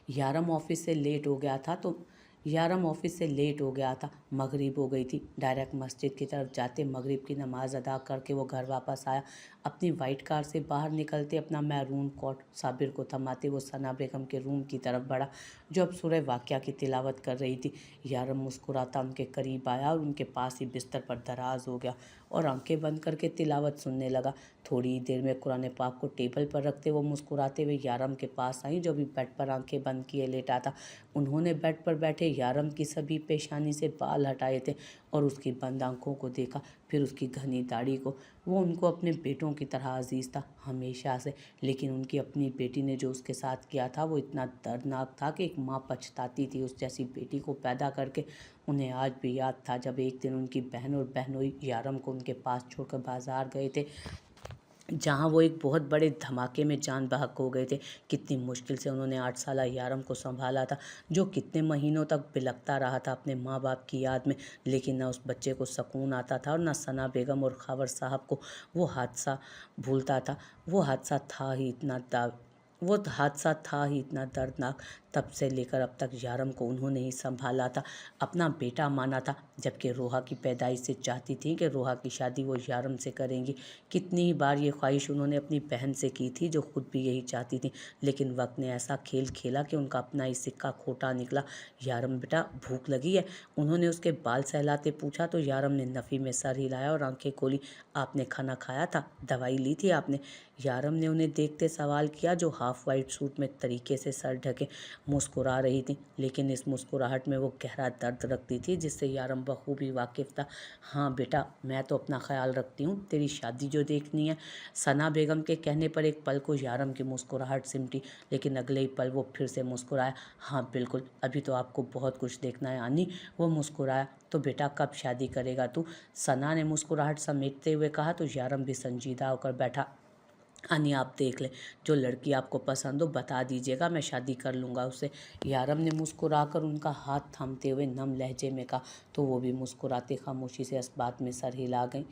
यारम office से late हो गया था तो यारम ऑफिस से लेट हो गया था, मगरिब हो गई थी। डायरेक्ट मस्जिद की तरफ जाते मगरिब की नमाज़ अदा करके वो घर वापस आया। अपनी वाइट कार से बाहर निकलते अपना मैरून कोट साबिर को थमाते वो सना बेगम के रूम की तरफ बढ़ा, जो अब सूरह वाक़िया की तिलावत कर रही थी। यारम मुस्कुराता उनके करीब आया और उनके पास ही बिस्तर पर दराज हो गया और आंखें बंद करके तिलावत सुनने लगा। थोड़ी देर में कुरान पाक को टेबल पर रखते वो मुस्कुराते हुए यारम के पास आई, जो भी बेड पर आंखें बंद किए लेटा था। उन्होंने बेड पर बैठे यारम की सभी पेशानी से बाल हटाए थे और उसकी बंद आंखों को देखा, फिर उसकी घनी दाढ़ी को। वो उनको अपने बेटों की तरह अजीज़ था हमेशा से, लेकिन उनकी अपनी बेटी ने जो उसके साथ किया था वो इतना दर्दनाक था कि एक माँ पछताती थी उस जैसी बेटी को पैदा करके। उन्हें आज भी याद था जब एक दिन उनकी बहन और बहनोई यारम को उनके पास छोड़कर बाजार गए थे, जहाँ वो एक बहुत बड़े धमाके में जान बहक हो गए थे। कितनी मुश्किल से उन्होंने 8 साला यारम को संभाला था, जो कितने महीनों तक बिलखता रहा था अपने माँ बाप की याद में, लेकिन न उस बच्चे को सुकून आता था और न सना बेगम और खावर साहब को वो हादसा भूलता था। वो हादसा था ही इतना दर्दनाक। तब से लेकर अब तक यारम को उन्होंने ही संभाला था, अपना बेटा माना था, जबकि रोहा की पैदाइश से चाहती थी कि रोहा की शादी वो यारम से करेंगी। कितनी ही बार ये ख्वाहिश उन्होंने अपनी बहन से की थी, जो खुद भी यही चाहती थी, लेकिन वक्त ने ऐसा खेल खेला कि उनका अपना ही सिक्का खोटा निकला। यारम बेटा भूख लगी है? उन्होंने उसके बाल सहलाते पूछा तो यारम ने नफ़ी में सर हिलाया और आंखें खोली। आपने खाना खाया था? दवाई ली थी आपने? यारम ने उन्हें देखते सवाल किया, जो हाफ वाइट सूट में तरीके से सर ढके मुस्कुरा रही थी, लेकिन इस मुस्कुराहट में वो गहरा दर्द रखती थी जिससे यारम बखूबी वाकिफ था। हाँ बेटा, मैं तो अपना ख्याल रखती हूँ, तेरी शादी जो देखनी है। सना बेगम के कहने पर एक पल को यारम की मुस्कुराहट सिमटी, लेकिन अगले ही पल वो फिर से मुस्कुराया। हाँ बिल्कुल, अभी तो आपको बहुत कुछ देखना है आनी। वो मुस्कुराया। तो बेटा कब शादी करेगा तू? सना ने मुस्कुराहट समेटते हुए कहा, तो यारम भी संजीदा होकर बैठा। अन्य आप देख लें, जो लड़की आपको पसंद हो बता दीजिएगा, मैं शादी कर लूँगा उससे। यारम ने मुस्कुराकर उनका हाथ थामते हुए नम लहजे में कहा, तो वो भी मुस्कुराते खामोशी से इस बात में सर हिला गई।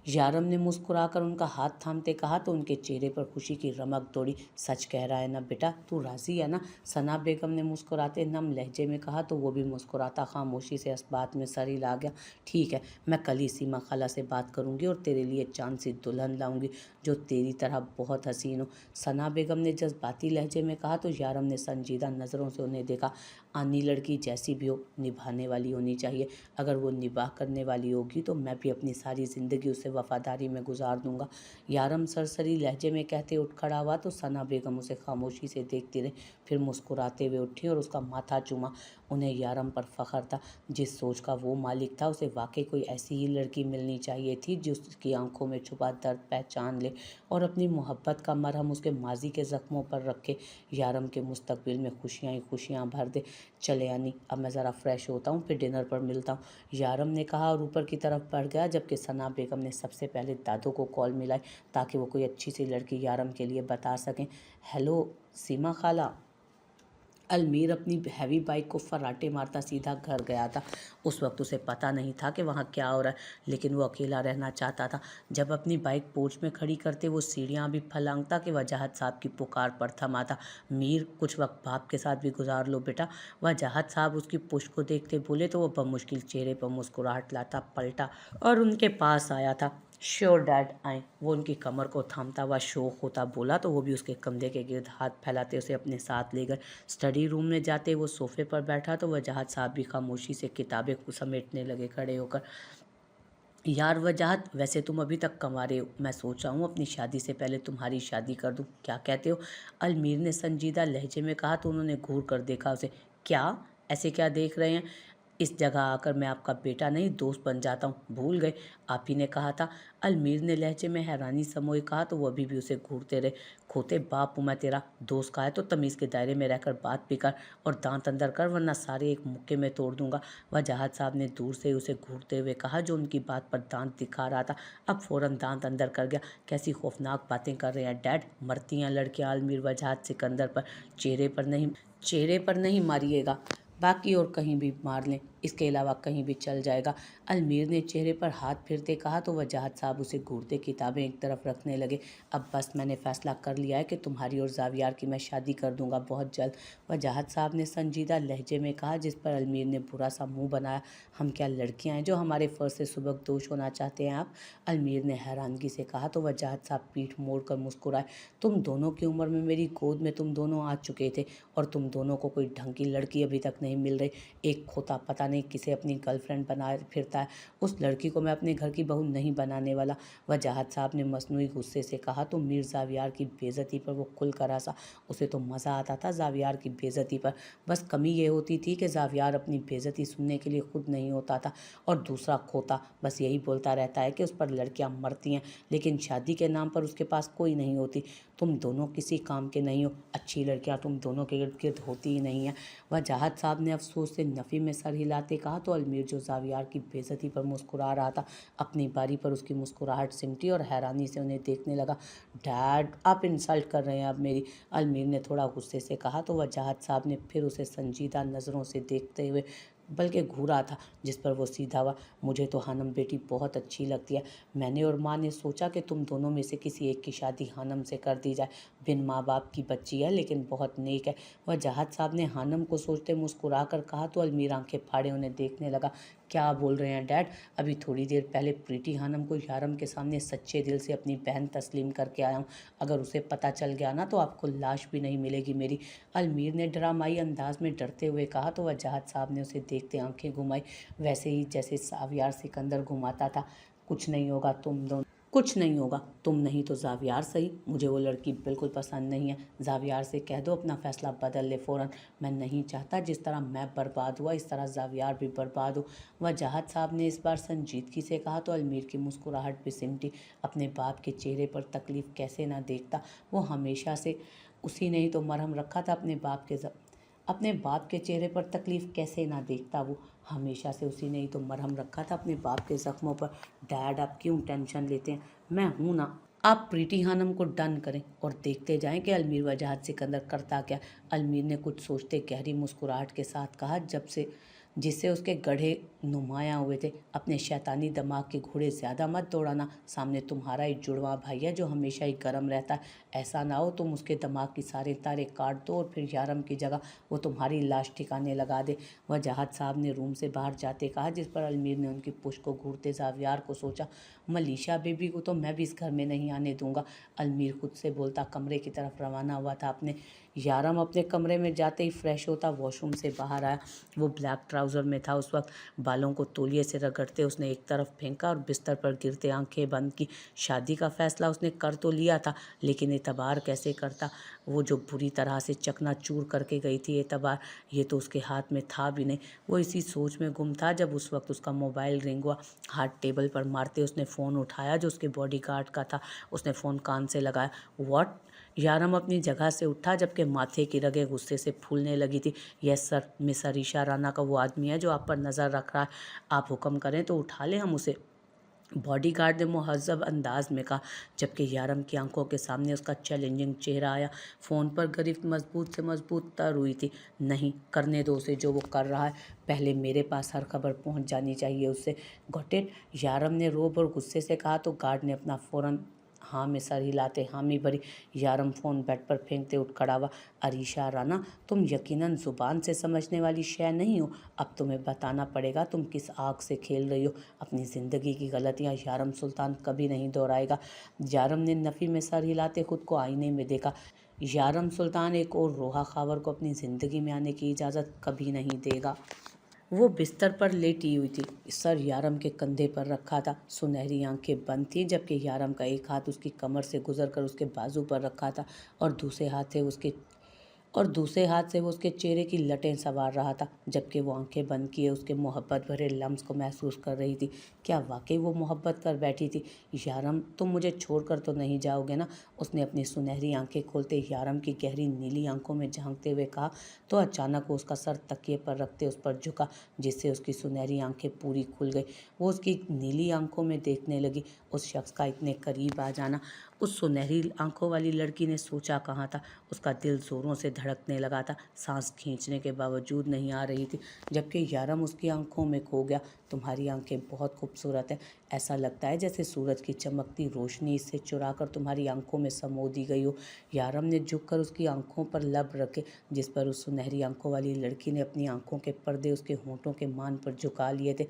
यारम ने मुस्कुराकर उनका हाथ थामते कहा, तो उनके चेहरे पर खुशी की रमक दौड़ी। सच कह रहा है ना बेटा, तू राज़ी है ना? सना बेगम ने मुस्कुराते नम लहजे में कहा, तो वो भी मुस्कुराता खामोशी से इस बात में सर हिला गया। ठीक है, मैं कल ही सीमा खाला से बात करूंगी और तेरे लिए चांद सी दुल्हन लाऊंगी, जो तेरी तरह बहुत हसीन हो। सना बेगम ने जज्बाती लहजे में कहा, तो यारम ने संजीदा नज़रों से उन्हें देखा। आनी लड़की जैसी भी हो, निभाने वाली होनी चाहिए। अगर वो निभाह करने वाली होगी तो मैं भी अपनी सारी ज़िंदगी उसे वफादारी में गुजार दूंगा। यारम सरसरी लहजे में कहते उठ खड़ा हुआ, तो सना बेगम उसे खामोशी से देखती रही, फिर मुस्कुराते हुए उठी और उसका माथा चूमा। उन्हें यारम पर फ़ख्र था। जिस सोच का वो मालिक था, उसे वाकई कोई ऐसी ही लड़की मिलनी चाहिए थी जो उसकी आंखों में छुपा दर्द पहचान ले और अपनी मोहब्बत का मरहम उसके माजी के ज़ख्मों पर रखे, यारम के मुस्तकबिल में खुशियाँ ही खुशियाँ भर दे। चले यानी, अब मैं ज़रा फ्रेश होता हूँ, फिर डिनर पर मिलता हूँ, यारम ने कहा और ऊपर की तरफ बढ़ गया, जबकि सना बेगम ने सबसे पहले दादू को कॉल मिलाई ताकि वो कोई अच्छी सी लड़की यारम के लिए बता सकें। हेलो सीमा खाला। अलमीर अपनी हैवी बाइक को फर्राटे मारता सीधा घर गया था। उस वक्त उसे पता नहीं था कि वहाँ क्या हो रहा है, लेकिन वो अकेला रहना चाहता था। जब अपनी बाइक पोर्च में खड़ी करते वो सीढ़ियाँ भी फलांगता कि वजाहत साहब की पुकार पर थमा था। मीर, कुछ वक्त बाप के साथ भी गुजार लो बेटा। वजाहत साहब उसकी पुश्त को देखते बोले, तो वो बमुश्किल चेहरे पर मुस्कुराहट लाता पलटा और उनके पास आया था। श्योर डैड, आए। वो उनकी कमर को थामता हुआ शौक होता बोला, तो वो भी उसके कंधे के गिर्द हाथ फैलाते उसे अपने साथ ले गए। स्टडी रूम में जाते वो सोफे पर बैठा, तो वजाहत साहब भी खामोशी से किताबें समेटने लगे खड़े होकर। यार वजाहत, वैसे तुम अभी तक कमा रहे हो, मैं सोच रहा हूँ अपनी शादी से पहले तुम्हारी शादी कर दूँ, क्या कहते हो? अलमीर ने संजीदा लहजे में कहा, तो उन्होंने घूर कर देखा उसे। क्या? ऐसे क्या देख रहे हैं? इस जगह आकर मैं आपका बेटा नहीं दोस्त बन जाता हूँ, भूल गए? आप ही ने कहा था। अलमीर ने लहजे में हैरानी समोए कहा, तो वो अभी भी उसे घूरते रहे। खोते बाप हूँ मैं तेरा, दोस्त का है तो तमीज़ के दायरे में रहकर बात भी कर और दांत अंदर कर, वरना सारे एक मुक्के में तोड़ दूंगा। वजाहत साहब ने दूर से उसे घूरते हुए कहा, जो उनकी बात पर दांत दिखा रहा था। अब फ़ौरन दांत अंदर कर गया। कैसी खौफनाक बातें कर रहे हैं डैड, मरती हैं लड़कियां। अलमीर वजाहत सिकंदर पर चेहरे पर नहीं मारिएगा, बाकी और कहीं भी मार लें, इसके अलावा कहीं भी चल जाएगा। अलमीर ने चेहरे पर हाथ फिरते कहा तो वजाहत साहब उसे घूरते किताबें एक तरफ रखने लगे। अब बस मैंने फ़ैसला कर लिया है कि तुम्हारी और ज़ावियार की मैं शादी कर दूंगा बहुत जल्द, वजाहत साहब ने संजीदा लहजे में कहा, जिस पर अलमीर ने बुरा सा मुंह बनाया। हम क्या लड़कियां हैं जो हमारे फ़र्ज से सुबकदोश होना चाहते हैं आप? अलमीर ने हैरानगी से कहा तो वजाहत साहब पीठ मोड़ कर मुस्कुराए। तुम दोनों की उम्र में मेरी गोद में तुम दोनों आ चुके थे और तुम दोनों को कोई ढंग की लड़की अभी तक नहीं मिल रही। एक खोता पता नहीं किसे अपनी गर्लफ्रेंड बना फिरता है, उस लड़की को मैं अपने घर की बहू नहीं बनाने वाला, वजाहत साहब ने मसनूई गुस्से से कहा। तो मीर ज़ावियार की बेइज्जती पर वो खुल कर हंसा। उसे तो मज़ा आता था ज़ावियार की बेइज्जती पर, बस कमी ये होती थी कि ज़ावियार अपनी बेइज्जती सुनने के लिए खुद नहीं होता था। और दूसरा खोता बस यही बोलता रहता है कि उस पर लड़कियां मरती हैं, लेकिन शादी के नाम पर उसके पास कोई नहीं होती। तुम दोनों किसी काम के नहीं हो, अच्छी लड़कियां तुम दोनों के इर्द गिर्द होती ही नहीं हैं, वजाहत साहब ने अफसोस से नफ़ी में सर हिलाते कहा। तो अलमीर जो ज़ावियार की बेइज्जती पर मुस्कुरा रहा था, अपनी बारी पर उसकी मुस्कुराहट सिमटी और हैरानी से उन्हें देखने लगा। डैड, आप इंसल्ट कर रहे हैं अब मेरी, अलमीर ने थोड़ा गुस्से से कहा। तो वजाहत साहब ने फिर उसे संजीदा नज़रों से देखते हुए बल्कि घूरा था, जिस पर वो सीधा हुआ। मुझे तो हानम बेटी बहुत अच्छी लगती है, मैंने और माँ ने सोचा कि तुम दोनों में से किसी एक की शादी हानम से कर दी जाए। बिन माँ बाप की बच्ची है लेकिन बहुत नेक है, वजाहत साहब ने हानम को सोचते मुस्कुरा कर कहा। तो अलमीर आंखें फाड़े उन्हें देखने लगा। क्या बोल रहे हैं डैड? अभी थोड़ी देर पहले प्रीति हानम को यारम के सामने सच्चे दिल से अपनी बहन तस्लीम करके आया हूँ, अगर उसे पता चल गया ना तो आपको लाश भी नहीं मिलेगी मेरी, अलमीर ने ड्रामाई अंदाज में डरते हुए कहा। तो वजाहत साहब ने उसे देखते आंखें घुमाई, वैसे ही जैसे ज़ावियार सिकंदर घुमाता था। कुछ नहीं होगा, कुछ नहीं होगा, तुम नहीं तो ज़ावियार सही, मुझे वो लड़की बिल्कुल पसंद नहीं है। ज़ावियार से कह दो अपना फ़ैसला बदल ले फ़ौरन, मैं नहीं चाहता जिस तरह मैं बर्बाद हुआ इस तरह ज़ावियार भी बर्बाद हो, वजाहत साहब ने इस बार संजीदगी से कहा। तो अलमीर की मुस्कुराहट भी सिमटी। अपने बाप के चेहरे पर तकलीफ़ कैसे ना देखता, वो हमेशा से उसी ने ही तो मरहम रखा था अपने बाप के चेहरे पर तकलीफ़ कैसे ना देखता, वो हमेशा से उसी ने ही तो मरहम रखा था अपने बाप के ज़ख्मों पर। डैड, आप क्यों टेंशन लेते हैं, मैं हूं ना, आप प्रीति हानम को डन करें और देखते जाएं कि अलमीर वजाहत सिकंदर करता क्या। अलमीर ने कुछ सोचते गहरी मुस्कुराहट के साथ कहा, जब से जिससे उसके गड्ढे नुमायाँ हुए थे, अपने शैतानी दिमाग के घोड़े ज़्यादा मत दौड़ाना, सामने तुम्हारा एक जुड़वा भाई है जो हमेशा ही गर्म रहता है, ऐसा ना हो तुम उसके दिमाग की सारे तारे काट दो और फिर यारम की जगह वो तुम्हारी लाश ठिकाने लगा दे, वजाहत साहब ने रूम से बाहर जाते कहा। जिस पर अलमीर ने उनकी पुश्त को घूरते ज़ावियार को सोचा, मलीशा बेबी को तो मैं भी इस घर में नहीं आने दूंगा, अलमीर खुद से बोलता कमरे की तरफ रवाना हुआ था। यारम अपने कमरे में जाते ही फ्रेश होता वॉशरूम से बाहर आया। वो ब्लैक ट्राउज़र में था उस वक्त, बालों को तौलिए से रगड़ते उसने एक तरफ फेंका और बिस्तर पर गिरते आंखें बंद की। शादी का फैसला उसने कर तो लिया था, लेकिन एतबार कैसे करता, वो जो बुरी तरह से चकनाचूर करके गई थी एतबार, ये तो उसके हाथ में था भी नहीं। वो इसी सोच में गुम था जब उस वक्त उसका मोबाइल रिंग हुआ। हाथ टेबल पर मारते उसने फ़ोन उठाया जो उसके बॉडीगार्ड का था। उसने फ़ोन कान से लगाया। व्हाट? यारम अपनी जगह से उठा जबकि माथे की रगें गुस्से से फूलने लगी थी। Yes sir, miss Arisha Rana का वो आदमी है जो आप पर नज़र रख रहा है, आप हुक्म करें तो उठा लें हम उसे, बॉडीगार्ड ने मुहज़्ज़ब अंदाज में कहा, जबकि यारम की आंखों के सामने उसका चैलेंजिंग चेहरा आया। फ़ोन पर गिरफ्त मजबूत से मजबूत तर हुई थी। नहीं, करने दो उसे जो वो कर रहा है, पहले मेरे पास हर खबर पहुंच जानी चाहिए उससे। गॉट इट, यारम ने रोब और गुस्से से कहा। तो गार्ड ने अपना फ़ौरन हाँ में सर हिलाते हामी भरी। यारम फ़ोन बेड पर फेंकते उठ खड़ा हुआ। अरीशा राना, तुम यकीनन ज़ुबान से समझने वाली शय नहीं हो, अब तुम्हें बताना पड़ेगा तुम किस आग से खेल रही हो। अपनी ज़िंदगी की गलतियाँ यारम सुल्तान कभी नहीं दोहराएगा। यारम ने नफ़ी में सर हिलाते खुद को आईने में देखा। यारम सुल्तान एक और रोहा खावर को अपनी ज़िंदगी में आने की इजाज़त कभी नहीं देगा। वो बिस्तर पर लेटी हुई थी, सर यारम के कंधे पर रखा था, सुनहरी आंखें बंद थीं, जबकि यारम का एक हाथ उसकी कमर से गुजरकर उसके बाजू पर रखा था और दूसरे हाथ से वो उसके चेहरे की लटें संवार रहा था, जबकि वो आंखें बंद किए उसके मोहब्बत भरे लम्स को महसूस कर रही थी। क्या वाकई वो मोहब्बत कर बैठी थी? यारम, तुम मुझे छोड़कर तो नहीं जाओगे ना? उसने अपनी सुनहरी आंखें खोलते यारम की गहरी नीली आंखों में झांकते हुए कहा। तो अचानक वो उसका सर तकिए पर रखते उस पर झुका, जिससे उसकी सुनहरी आंखें पूरी खुल गई। वो उसकी नीली आंखों में देखने लगी। उस शख्स का इतने करीब आ जाना उस सुनहरी आंखों वाली लड़की ने सोचा कहाँ था। उसका दिल जोरों से धड़कने लगा था, सांस खींचने के बावजूद नहीं आ रही थी, जबकि यारम उसकी आंखों में खो गया। तुम्हारी आंखें बहुत खूबसूरत हैं, ऐसा लगता है जैसे सूरज की चमकती रोशनी इससे चुरा कर तुम्हारी आंखों में समो दी गई हो। यारम ने झुककर उसकी आंखों पर लब रखे, जिस पर उस सुनहरी आंखों वाली लड़की ने अपनी आंखों के पर्दे उसके होंठों के मान पर झुका लिए थे।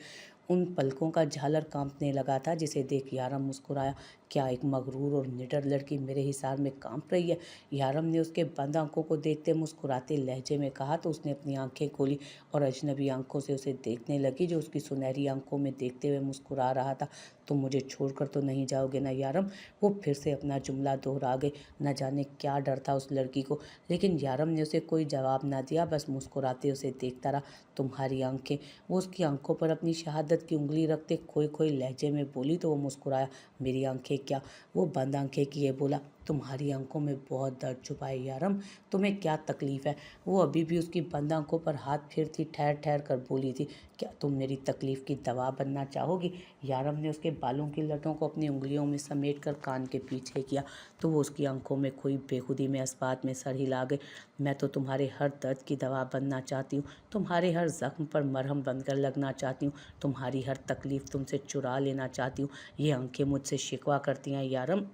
उन पलकों का झालर कांपने लगा था, जिसे देख यारम मुस्कुराया। क्या एक मगरूर और निडर लड़की मेरे हिसार में कांप रही है? यारम ने उसके बंद आंखों को देखते मुस्कुराते लहजे में कहा तो उसने अपनी आंखें खोली और अजनबी आंखों से उसे देखने लगी, जो उसकी सुनहरी आंखों में देखते हुए मुस्कुरा रहा था। तुम मुझे छोड़कर तो नहीं जाओगे ना यारम? वो फिर से अपना जुमला दोहरा गई। न जाने क्या डर था उस लड़की को, लेकिन यारम ने उसे कोई जवाब ना दिया, बस मुस्कुराते उसे देखता रहा। तुम्हारी आंखें, वो उसकी आंखों पर अपनी शहादत की उंगली रखते खोए खोए लहजे में बोली तो वो मुस्कुराया। मेरी आंखें क्या? वो बंद आंखें किए बोला। तुम्हारी आंखों में बहुत दर्द छुपा है यारम, तुम्हें क्या तकलीफ है? वो अभी भी उसकी बंद आंखों पर हाथ फेरती ठहर ठहर कर बोली थी। क्या तुम मेरी तकलीफ की दवा बनना चाहोगी? यारम ने उसके बालों की लटों को अपनी उंगलियों में समेट कर कान के पीछे किया तो वो उसकी आंखों में खोई बेखुदी में इस्पात में सर हिला गई। मैं तो तुम्हारे हर दर्द की दवा बनना चाहती हूँ, तुम्हारे हर जख्म पर मरहम बनकर लगना चाहती हूँ, तुम्हारी हर तकलीफ तुमसे चुरा लेना चाहती हूँ। ये आंखें मुझसे शिकवा करती हैं यारम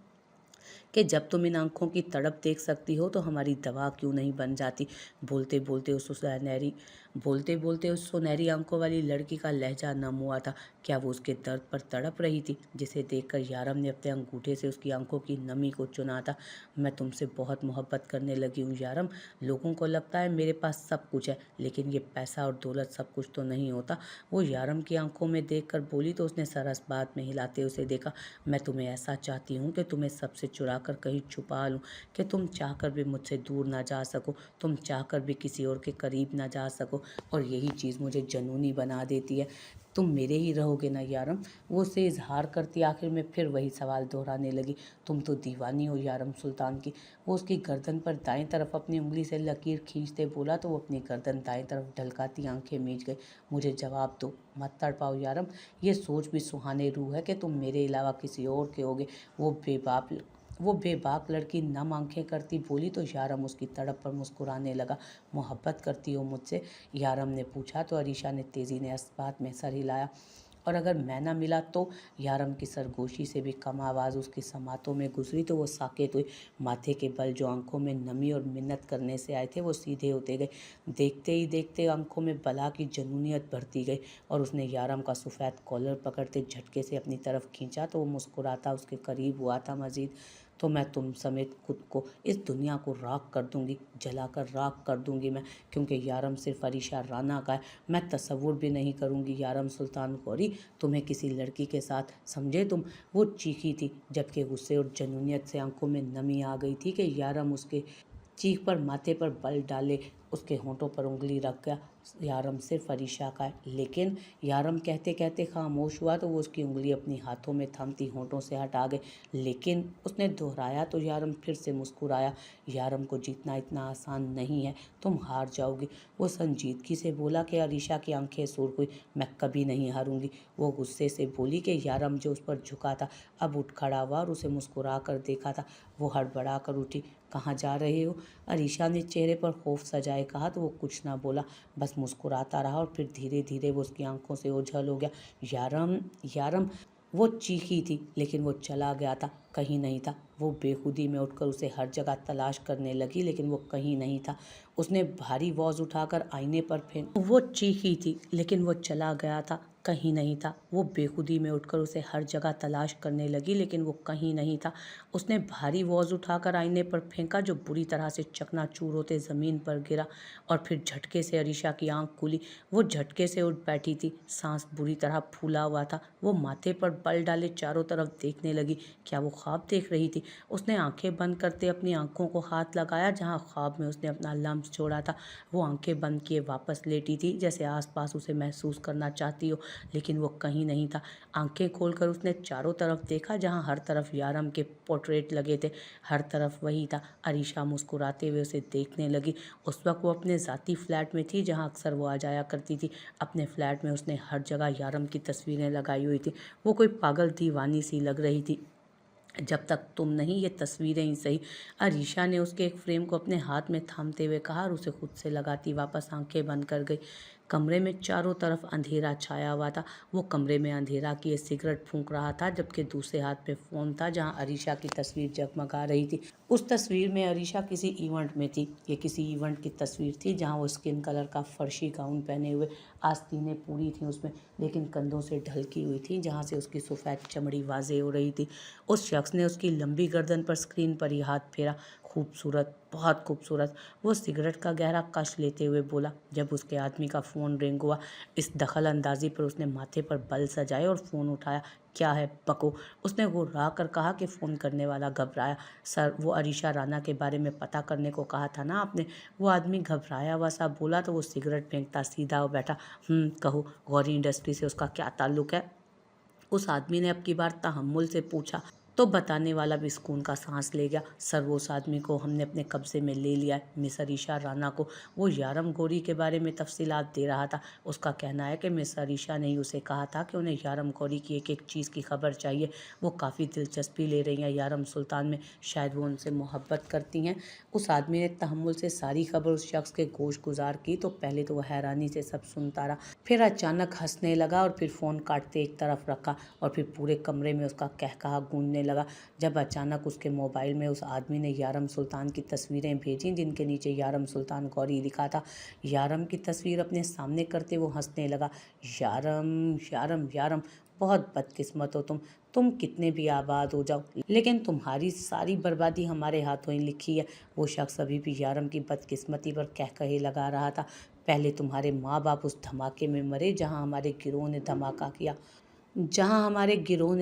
कि जब तुम इन आंखों की तड़प देख सकती हो तो हमारी दवा क्यों नहीं बन जाती। बोलते बोलते उस सुनहरी आंखों वाली लड़की का लहजा नम हुआ था। क्या वो उसके दर्द पर तड़प रही थी, जिसे देखकर यारम ने अपने अंगूठे से उसकी आंखों की नमी को चुना था। मैं तुमसे बहुत मोहब्बत करने लगी हूँ यारम। लोगों को लगता है मेरे पास सब कुछ है, लेकिन ये पैसा और दौलत सब कुछ तो नहीं होता। वो यारम की आंखों में देखकर बोली तो उसने सर इस बात में हिलाते उसे देखा। मैं तुम्हें ऐसा चाहती हूँ कि तुम्हें सबसे चुरा कर कहीं छुपा लूँ, कि तुम चाहकर भी मुझसे दूर ना जा सको, तुम चाहकर भी किसी और के करीब ना जा सको, और यही चीज़ मुझे जनूनी बना देती है। तुम मेरे ही रहोगे ना यारम? वो उसे इजहार करती आखिर में फिर वही सवाल दोहराने लगी। तुम तो दीवानी हो यारम सुल्तान की। वो उसकी गर्दन पर दाएं तरफ अपनी उंगली से लकीर खींचते बोला तो वो अपनी गर्दन दाएं तरफ ढलकाती आंखें मीच गई। मुझे जवाब दो, मत तड़पाओ यारम। ये सोच भी सुहाने रूह है कि तुम मेरे अलावा किसी और के होगे। वो बेबाक लड़की नम आंखें करती बोली तो यारम उसकी तड़प पर मुस्कुराने लगा। मोहब्बत करती हो मुझसे? यारम ने पूछा तो अरीशा ने तेजी ने इस बात में सर हिलाया। और अगर मैं ना मिला तो? यारम की सरगोशी से भी कम आवाज़ उसकी समातों में गुजरी तो वो साकेत हुई। माथे के बल जो आंखों में नमी और मिन्नत करने से आए थे वो सीधे होते गए। देखते ही देखते आंखों में बला की जनूनियत बढ़ती गई और उसने यारम का सफ़ेद कॉलर पकड़ते झटके से अपनी तरफ खींचा तो वो मुस्कुराता उसके करीब हुआ था मजीद। तो मैं तुम समेत खुद को, इस दुनिया को राख कर दूंगी, जलाकर राख कर दूंगी मैं, क्योंकि यारम सिर्फ अरीशा राना का है। मैं तसव्वुर भी नहीं करूंगी यारम सुल्तान गौरी तुम्हें किसी लड़की के साथ, समझे तुम? वो चीखी थी, जबकि गुस्से और जनूनियत से आंखों में नमी आ गई थी कि यारम उसके चीख पर माथे पर बल डाले उसके होंठों पर उंगली रख गया। यारम सिर्फ अरीशा का है। लेकिन यारम कहते कहते खामोश हुआ तो वो उसकी उंगली अपनी हाथों में थामती होंठों से हटा गए। लेकिन उसने दोहराया तो यारम फिर से मुस्कुराया। यारम को जीतना इतना आसान नहीं है, तुम हार जाओगी। वो संजीदगी से बोला कि अरीशा की आंखें सुर्ख हुई। मैं कभी नहीं हारूंगी, वो गुस्से से बोली कि यारम जो उस पर झुका था अब उठ खड़ा हुआ और उसे मुस्कुरा कर देखा था। वो हड़बड़ा कर उठी। कहाँ जा रहे हो? अरीशा ने चेहरे पर खौफ सजाए कहा तो वो कुछ ना बोला, बस मुस्कुराता रहा और फिर धीरे धीरे वो उसकी आंखों से ओझल हो गया। यारम, यारम, वो चीखी थी लेकिन वो चला गया था, कहीं नहीं था। वो बेखुदी में उठकर उसे हर जगह तलाश करने लगी लेकिन वो कहीं नहीं था। उसने भारी वॉज उठाकर आईने पर फेंक, वो चीखी थी लेकिन वो चला गया था, कहीं नहीं था। वो बेखुदी में उठकर उसे हर जगह तलाश करने लगी लेकिन वो कहीं नहीं था। उसने भारी वॉज उठाकर आईने पर फेंका जो बुरी तरह से चकनाचूर होते ज़मीन पर गिरा और फिर झटके से अरीशा की आंख खुली। वो झटके से उठ बैठी थी, सांस बुरी तरह फूला हुआ था। वो माथे पर बल डाले चारों तरफ देखने लगी। क्या वो ख्वाब देख रही थी? उसने आंखें बंद करते अपनी आंखों को हाथ लगाया जहां ख्वाब में उसने अपना लम्स छोड़ा था। वो आंखें बंद किए वापस लेटी थी जैसे आसपास उसे महसूस करना चाहती हो, लेकिन वो कहीं नहीं था। आंखें खोलकर उसने चारों तरफ देखा जहां हर तरफ यारम के पोर्ट्रेट लगे थे, हर तरफ वही था। अरीशा मुस्कुराते हुए उसे देखने लगी। उस वक्त वो अपने ज़ाती फ्लैट में थी जहां अक्सर वो आ जाया करती थी। अपने फ्लैट में उसने हर जगह यारम की तस्वीरें लगाई हुई थी। वो कोई पागल दीवानी सी लग रही थी। जब तक तुम नहीं, ये तस्वीरें ही सही। अरीशा ने उसके एक फ्रेम को अपने हाथ में थामते हुए कहा और उसे खुद से लगाती वापस आंखें बंद कर गई। कमरे में चारों तरफ अंधेरा छाया हुआ था। वो कमरे में अंधेरा किए सिगरेट फूंक रहा था, जबकि दूसरे हाथ में फोन था जहां अरीशा की तस्वीर जगमगा रही थी। उस तस्वीर में अरीशा किसी इवेंट में थी। ये किसी इवेंट की तस्वीर थी जहां वो स्किन कलर का फर्शी गाउन पहने हुए, आस्तीनें पूरी थी उसमें, लेकिन कंधों से ढलकी हुई थी, जहां से उसकी सफ़ेद चमड़ी वाज़ेह हो रही थी। उस शख्स ने उसकी लंबी गर्दन पर स्क्रीन पर ही हाथ फेरा। खूबसूरत, बहुत खूबसूरत। वो सिगरेट का गहरा कश लेते हुए बोला। जब उसके आदमी का फ़ोन रिंग हुआ, इस दखल अंदाजी पर उसने माथे पर बल सजाए और फ़ोन उठाया। क्या है, बको, उसने घुर्रा कर कहा कि फ़ोन करने वाला घबराया। सर, वो अरीशा राणा के बारे में पता करने को कहा था ना आपने? वो आदमी घबराया हुआ सा बोला तो वो सिगरेट फेंकता सीधा हो बैठा। कहो, गौरी इंडस्ट्री से उसका क्या ताल्लुक है? उस आदमी ने अब की बार तहम्मुल से पूछा तो बताने वाला भी सुकून का सांस ले गया। सर, वो उस आदमी को हमने अपने कब्जे में ले लिया है, मिस अरीशा राणा को। वो यारम गौरी के बारे में तफसीलात दे रहा था। उसका कहना है कि मिस अरीशा ने ही उसे कहा था कि उन्हें यारम गौरी की एक एक चीज़ की खबर चाहिए। वो काफ़ी दिलचस्पी ले रही हैं यारम सुल्तान में, शायद वो उनसे मोहब्बत करती हैं। उस आदमी ने तहम्मुल से सारी खबर उस शख्स के गोश गुजार की तो पहले तो वह हैरानी से सब सुनता रहा, फिर अचानक हंसने लगा और फिर फ़ोन काटते एक तरफ रखा और फिर पूरे कमरे में उसका कहकहा गूंजने लगा। जब अचानक उसके मोबाइल में उस आदमी ने यारम सुल्तान की तस्वीरें भेजी जिनके नीचे यारम सुल्तान गौरी लिखा था। यारम की तस्वीर अपने सामने करते वो हंसने लगा। यारम, यारम, यारम, बहुत बदकिस्मत हो तुम कितने भी आबाद हो जाओ, लेकिन तुम्हारी सारी बर्बादी हमारे हाथों ही लिखी है। वो शख्स अभी भी यारम की बदकिस्मती पर कहकहे लगा रहा था। पहले तुम्हारे माँ बाप उस धमाके में मरे जहां हमारे गिरोह ने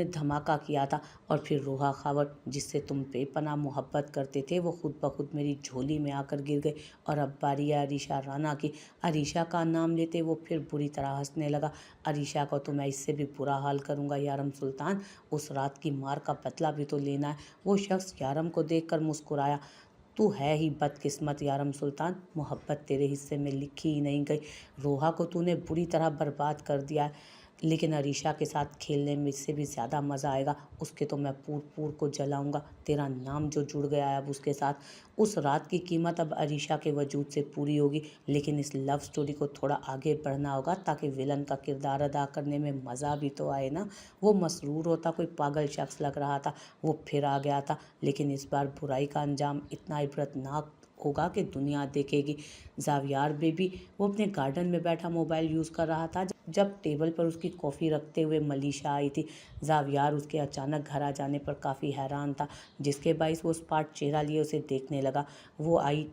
धमाका किया था, और फिर रोहा खावट जिससे तुम बेपनाह मोहब्बत करते थे वो खुद ब खुद मेरी झोली में आकर गिर गए। और अब बारी है अरीशा राणा की। अरीशा का नाम लेते वो फिर बुरी तरह हंसने लगा। अरीशा को तो मैं इससे भी बुरा हाल करूंगा यारम सुल्तान, उस रात की मार का बदला भी तो लेना है। वो शख्स यारम को देखकर मुस्कुराया। तू है ही बदकिस्मत यारम सुल्तान, मोहब्बत तेरे हिस्से में लिखी ही नहीं गई। रोहा को तूने बुरी तरह बर्बाद कर दिया है, लेकिन अरीशा के साथ खेलने में इससे भी ज़्यादा मज़ा आएगा। उसके तो मैं पूर पूर को जलाऊंगा। तेरा नाम जो जुड़ गया है अब उसके साथ। उस रात की कीमत अब अरीशा के वजूद से पूरी होगी, लेकिन इस लव स्टोरी को थोड़ा आगे बढ़ना होगा ताकि विलन का किरदार अदा करने में मज़ा भी तो आए ना। वो मसरूर होता कोई पागल शख्स लग रहा था। वो फिर आ गया था, लेकिन इस बार बुराई का अंजाम इतना इबरतनाक होगा कि दुनिया देखेगी। जावियार बेबी, वो अपने गार्डन में बैठा मोबाइल यूज़ कर रहा था जब टेबल पर उसकी कॉफ़ी रखते हुए मलीशा आई थी। जावियार उसके अचानक घर आ जाने पर काफ़ी हैरान था, जिसके बाइस वो स्पाट चेहरा लिए उसे देखने लगा। वो आई,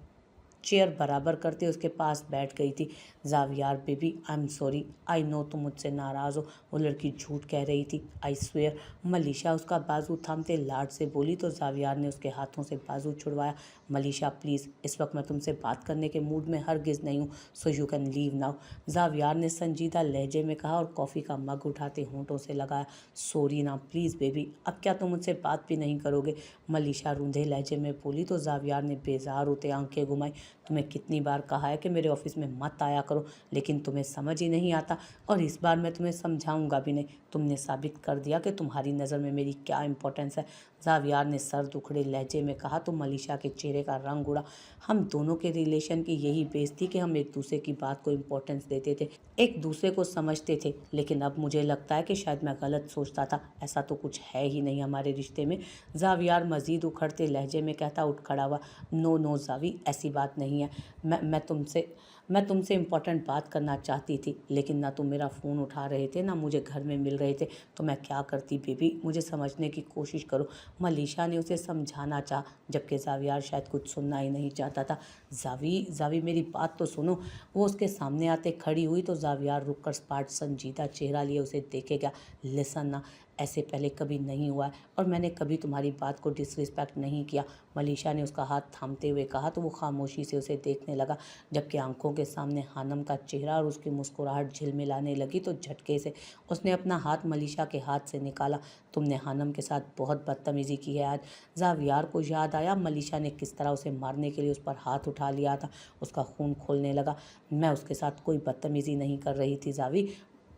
चेयर बराबर करते उसके पास बैठ गई थी। Zaviyar baby, I am sorry, I know तुम मुझसे नाराज़ हो। वो लड़की झूठ कह रही थी, आई स्वेयर। मलीशा उसका बाजू थामते लाड से बोली तो जावियार ने उसके हाथों से बाजू छुड़वाया। मलीशा प्लीज़, इस वक्त मैं तुमसे बात करने के मूड में हरगिज़ नहीं हूँ, so you can leave now, Zaviyar ने संजीदा लहजे में कहा और कॉफ़ी का मग उठाते होंठों से लगाया। सॉरी ना प्लीज़ बेबी, अब क्या तुम मुझसे बात भी नहीं करोगे? मलीशा रूंधे लहजे में बोली तो जावियार ने बेजार होते आंखें घुमाई। तुम्हें कितनी बार कहा है कि मेरे ऑफिस में मत आया करो, लेकिन तुम्हें समझ ही नहीं आता, और इस बार मैं तुम्हें समझाऊंगा भी नहीं। तुमने साबित कर दिया कि तुम्हारी नज़र में मेरी क्या इंपॉर्टेंस है। जावियार ने सर दुखड़े लहजे में कहा तो मलीशा के चेहरे का रंग उड़ा। हम दोनों के रिलेशन की यही बेस थी कि हम एक दूसरे की बात को इम्पोर्टेंस देते थे, एक दूसरे को समझते थे, लेकिन अब मुझे लगता है कि शायद मैं गलत सोचता था। ऐसा तो कुछ है ही नहीं हमारे रिश्ते में। जावियार मजीद उखड़ते लहजे में कहता उठ खड़ा हुआ। नो नो जावी, ऐसी बात नहीं है। मैं तुमसे इम्पोर्टेंट बात करना चाहती थी, लेकिन ना तुम मेरा फ़ोन उठा रहे थे ना मुझे घर में मिल रहे थे, तो मैं क्या करती बेबी, मुझे समझने की कोशिश करो। मलीशा ने उसे समझाना चाहा, जबकि जावियार शायद कुछ सुनना ही नहीं चाहता था। जावी मेरी बात तो सुनो। वो उसके सामने आते खड़ी हुई तो जावियार रुक कर स्पाट संजीदा चेहरा लिए उसे देखेगा। लिसन ना, ऐसे पहले कभी नहीं हुआ है और मैंने कभी तुम्हारी बात को डिसरिस्पेक्ट नहीं किया। मलीशा ने उसका हाथ थामते हुए कहा तो वो खामोशी से उसे देखने लगा, जबकि आंखों के सामने हानम का चेहरा और उसकी मुस्कुराहट झिलमिलाने लगी तो झटके से उसने अपना हाथ मलीशा के हाथ से निकाला। तुमने हानम के साथ बहुत बदतमीजी की है आज। जावियार को याद आया मलीशा ने किस तरह उसे मारने के लिए उस पर हाथ उठा लिया था। उसका खून खोलने लगा। मैं उसके साथ कोई बदतमीजी नहीं कर रही थी जावी,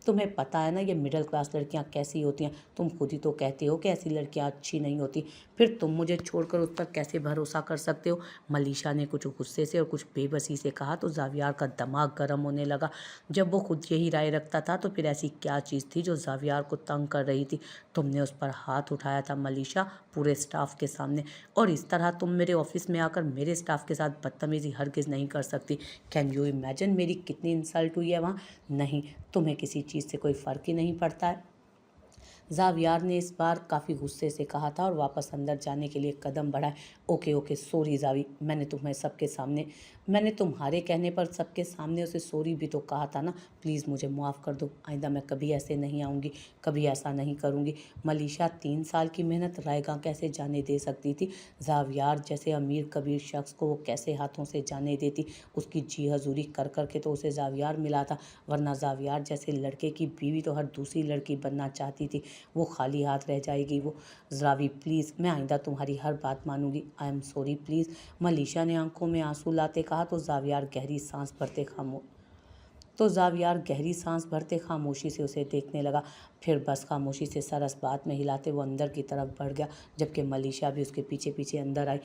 تمہیں پتہ ہے نا یہ مڈل کلاس لڑکیاں کیسی ہوتی ہیں، تم خود ہی تو کہتے ہو کہ ایسی لڑکیاں اچھی نہیں ہوتی، پھر تم مجھے چھوڑ کر اس پر کیسے بھروسہ کر سکتے ہو؟ ملیشا نے کچھ غصے سے اور کچھ بے بسی سے کہا تو زاویار کا دماغ گرم ہونے لگا۔ جب وہ خود یہی رائے رکھتا تھا تو پھر ایسی کیا چیز تھی جو زاویار کو تنگ کر رہی تھی؟ تم نے اس پر ہاتھ اٹھایا تھا ملیشا، پورے اسٹاف کے سامنے، اور اس طرح تم میرے آفس میں آ کر میرے اسٹاف کے ساتھ بدتمیزی ہرگز نہیں کر سکتی۔ کین یو امیجن میری کتنی انسلٹ ہوئی ہے وہاں؟ نہیں، تمہیں کسی چیز سے کوئی فرق ہی نہیں پڑتا ہے۔ زاویار نے اس بار کافی غصے سے کہا تھا اور واپس اندر جانے کے لیے قدم بڑھائے۔ اوکے سوری زاوی، میں نے تمہارے کہنے پر سب کے سامنے اسے سوری بھی تو کہا تھا نا، پلیز مجھے معاف کر دو، آئندہ میں کبھی ایسے نہیں آؤں گی، کبھی ایسا نہیں کروں گی۔ ملیشا 3 سال کی محنت رائے گاں کیسے جانے دے سکتی تھی؟ زاویار جیسے امیر کبیر شخص کو وہ کیسے ہاتھوں سے جانے دیتی؟ اس کی جی حضوری کر کے تو اسے زاویار ملا تھا، ورنہ زاویار جیسے لڑکے کی بیوی تو ہر دوسری لڑکی بننا چاہتی تھی، وہ خالی ہاتھ رہ جائے گی وہ؟ زاوی پلیز، میں آئندہ تمہاری ہر بات مانوں گی، I am sorry please, Malaysia نے آنکھوں میں آنسو لاتے کہا تو زاویار گہری سانس بھرتے خاموشی سے اسے دیکھنے لگا، پھر بس خاموشی سے سر اس بات میں ہلاتے وہ اندر کی طرف بڑھ گیا، جبکہ ملیشا بھی اس کے پیچھے اندر آئی۔